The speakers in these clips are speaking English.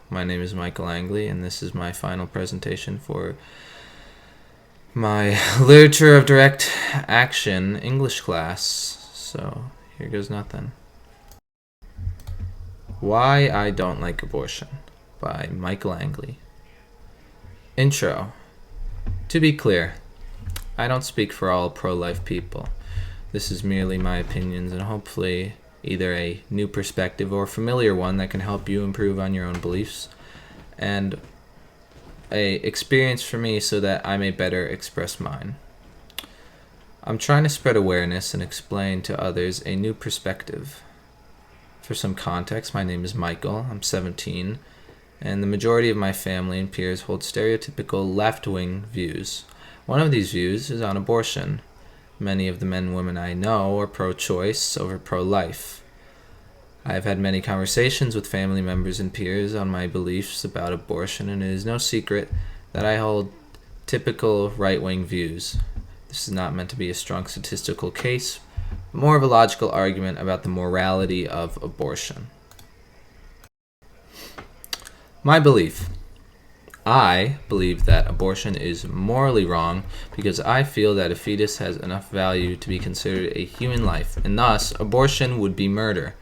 My name is Michael Angley, and this is my final presentation for my Literature of Direct Action English class. So, here goes nothing. Why I Don't Like Abortion by Michael Angley. Intro. To be clear, I don't speak for all pro-life people. This is merely my opinions and hopefully either a new perspective or familiar one that can help you improve on your own beliefs, and a experience for me so that I may better express mine. I'm trying to spread awareness and explain to others a new perspective. For some context, my name is Michael, I'm 17, and the majority of my family and peers hold stereotypical left-wing views. One of these views is on abortion. Many of the men and women I know are pro-choice over pro-life. I have had many conversations with family members and peers on my beliefs about abortion, and it is no secret that I hold typical right-wing views. This is not meant to be a strong statistical case, but more of a logical argument about the morality of abortion. My belief. I believe that abortion is morally wrong because I feel that a fetus has enough value to be considered a human life, and thus abortion would be murder.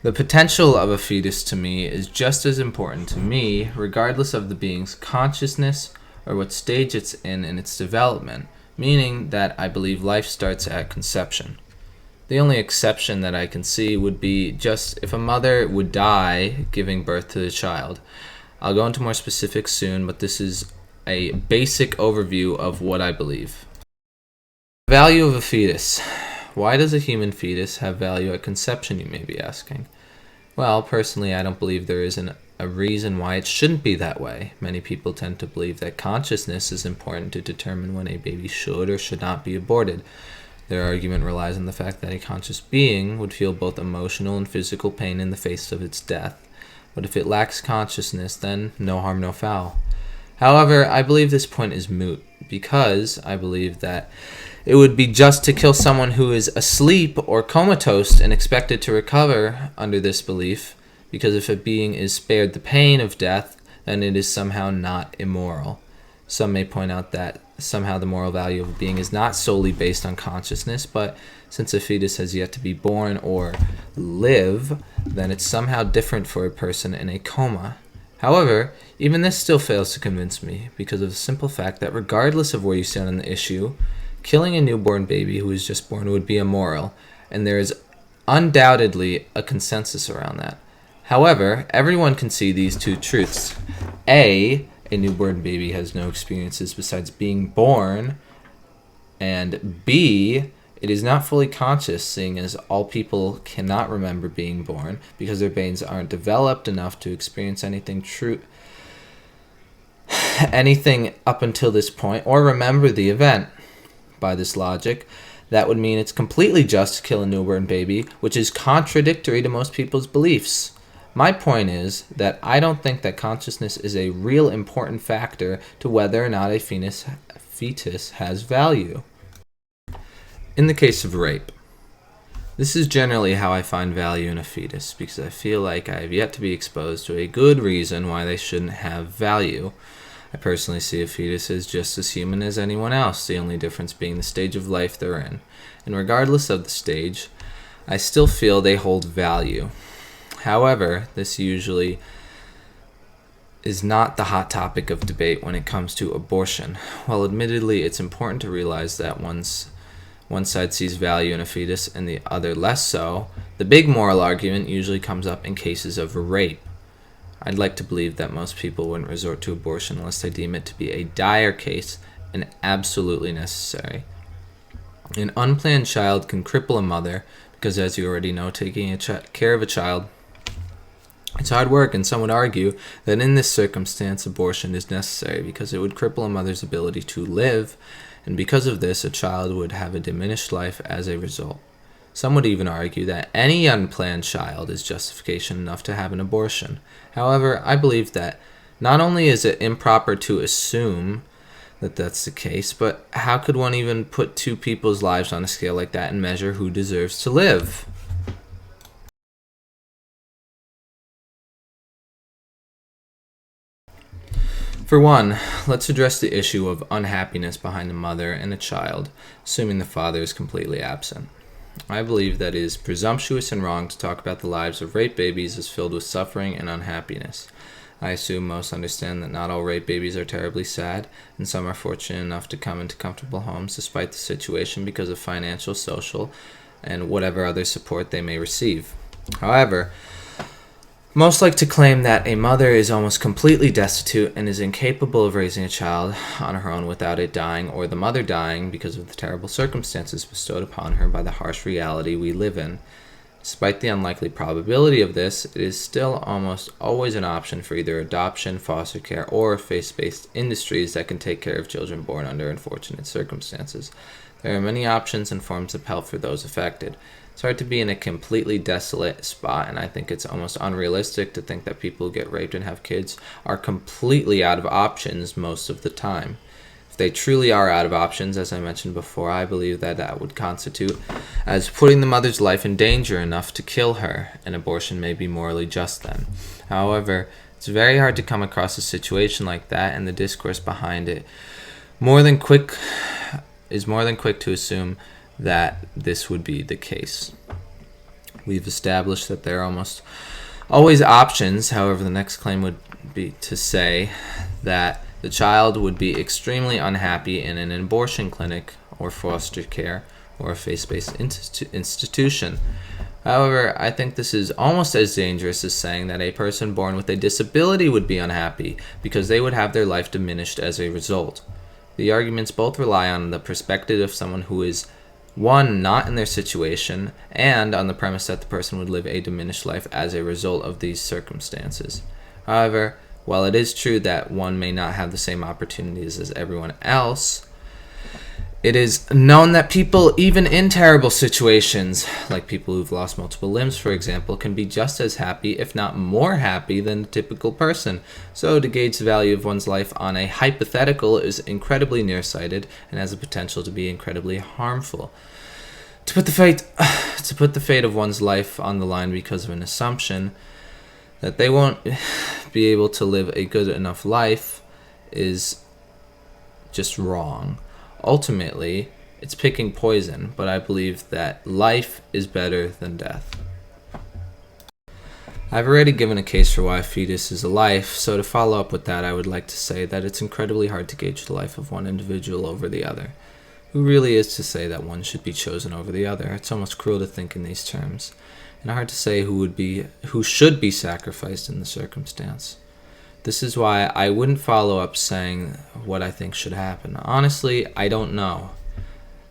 The potential of a fetus to me is just as important to me, regardless of the being's consciousness or what stage it's in its development, meaning that I believe life starts at conception. The only exception that I can see would be just if a mother would die giving birth to the child. I'll go into more specifics soon, but this is a basic overview of what I believe. Value of a fetus. Why does a human fetus have value at conception, you may be asking? Well, personally, I don't believe there is a reason why it shouldn't be that way. Many people tend to believe that consciousness is important to determine when a baby should or should not be aborted. Their argument relies on the fact that a conscious being would feel both emotional and physical pain in the face of its death. But if it lacks consciousness, then no harm, no foul. However, I believe this point is moot because I believe that it would be just to kill someone who is asleep or comatose and expected to recover under this belief, because if a being is spared the pain of death, then it is somehow not immoral. Some may point out that somehow the moral value of a being is not solely based on consciousness, but since a fetus has yet to be born or live, then it's somehow different for a person in a coma. However, even this still fails to convince me because of the simple fact that regardless of where you stand on the issue, killing a newborn baby who is just born would be immoral, and there is undoubtedly a consensus around that. However, everyone can see these two truths. A newborn baby has no experiences besides being born, and B, it is not fully conscious, seeing as all people cannot remember being born because their brains aren't developed enough to experience anything up until this point or remember the event. By this logic, that would mean it's completely just to kill a newborn baby, which is contradictory to most people's beliefs. My point is that I don't think that consciousness is a real important factor to whether or not a fetus has value. In the case of rape, this is generally how I find value in a fetus because I feel like I have yet to be exposed to a good reason why they shouldn't have value. I personally see a fetus as just as human as anyone else, the only difference being the stage of life they're in. And regardless of the stage, I still feel they hold value. However, this usually is not the hot topic of debate when it comes to abortion. While admittedly it's important to realize that one side sees value in a fetus and the other less so, the big moral argument usually comes up in cases of rape. I'd like to believe that most people wouldn't resort to abortion unless they deem it to be a dire case and absolutely necessary. An unplanned child can cripple a mother because, as you already know, taking care of a child, it's hard work, and some would argue that in this circumstance abortion is necessary because it would cripple a mother's ability to live, and because of this a child would have a diminished life as a result. Some would even argue that any unplanned child is justification enough to have an abortion. However, I believe that not only is it improper to assume that that's the case, but how could one even put two people's lives on a scale like that and measure who deserves to live? For one, let's address the issue of unhappiness behind the mother and the child, assuming the father is completely absent. I believe that it is presumptuous and wrong to talk about the lives of rape babies as filled with suffering and unhappiness. I assume most understand that not all rape babies are terribly sad, and some are fortunate enough to come into comfortable homes despite the situation because of financial, social, and whatever other support they may receive. However, most like to claim that a mother is almost completely destitute and is incapable of raising a child on her own without it dying, or the mother dying because of the terrible circumstances bestowed upon her by the harsh reality we live in. Despite the unlikely probability of this, it is still almost always an option for either adoption, foster care, or faith-based industries that can take care of children born under unfortunate circumstances. There are many options and forms of help for those affected. It's hard to be in a completely desolate spot, and I think it's almost unrealistic to think that people who get raped and have kids are completely out of options most of the time. If they truly are out of options, as I mentioned before, I believe that that would constitute as putting the mother's life in danger enough to kill her, and abortion may be morally just then. However, it's very hard to come across a situation like that, and the discourse behind it more than quick to assume that this would be the case. We've established that there are almost always options. However, the next claim would be to say that the child would be extremely unhappy in an abortion clinic or foster care or a faith-based institution. However, I think this is almost as dangerous as saying that a person born with a disability would be unhappy because they would have their life diminished as a result. The arguments both rely on the perspective of someone who is, one, not in their situation, and on the premise that the person would live a diminished life as a result of these circumstances. However, while it is true that one may not have the same opportunities as everyone else, it is known that people, even in terrible situations, like people who've lost multiple limbs, for example, can be just as happy, if not more happy, than a typical person. So to gauge the value of one's life on a hypothetical is incredibly nearsighted and has the potential to be incredibly harmful. To put the fate of one's life on the line because of an assumption that they won't be able to live a good enough life is just wrong. Ultimately, it's picking poison, but I believe that life is better than death. I've already given a case for why a fetus is a life, so to follow up with that, I would like to say that it's incredibly hard to gauge the life of one individual over the other. Who really is to say that one should be chosen over the other? It's almost cruel to think in these terms, and hard to say who should be sacrificed in the circumstance. This is why I wouldn't follow up saying what I think should happen. Honestly, I don't know.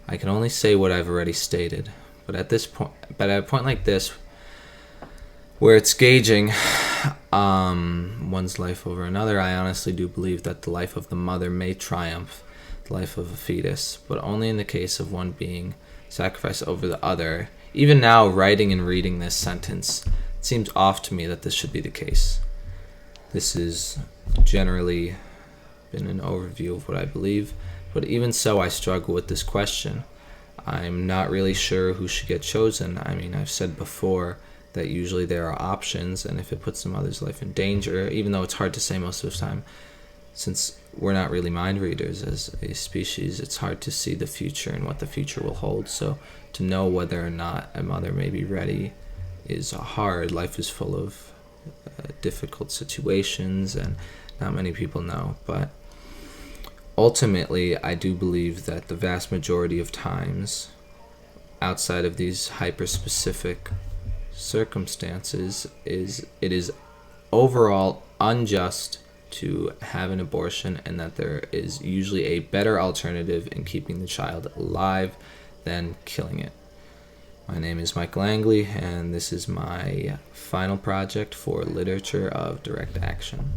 I can only say what I've already stated. But at a point like this, where it's gauging one's life over another, I honestly do believe that the life of the mother may triumph the life of a fetus, but only in the case of one being sacrificed over the other. Even now, writing and reading this sentence, it seems off to me that this should be the case. This has generally been an overview of what I believe, but even so, I struggle with this question. I'm not really sure who should get chosen. I mean, I've said before that usually there are options, and if it puts the mother's life in danger, even though it's hard to say most of the time, since we're not really mind readers as a species, it's hard to see the future and what the future will hold. So to know whether or not a mother may be ready is hard. Life is full of difficult situations, and not many people know. But ultimately, I do believe that the vast majority of times, outside of these hyper-specific circumstances, it is overall unjust to have an abortion, and that there is usually a better alternative in keeping the child alive than killing it. My name is Michael Angley, and this is my final project for Literature of Direct Action.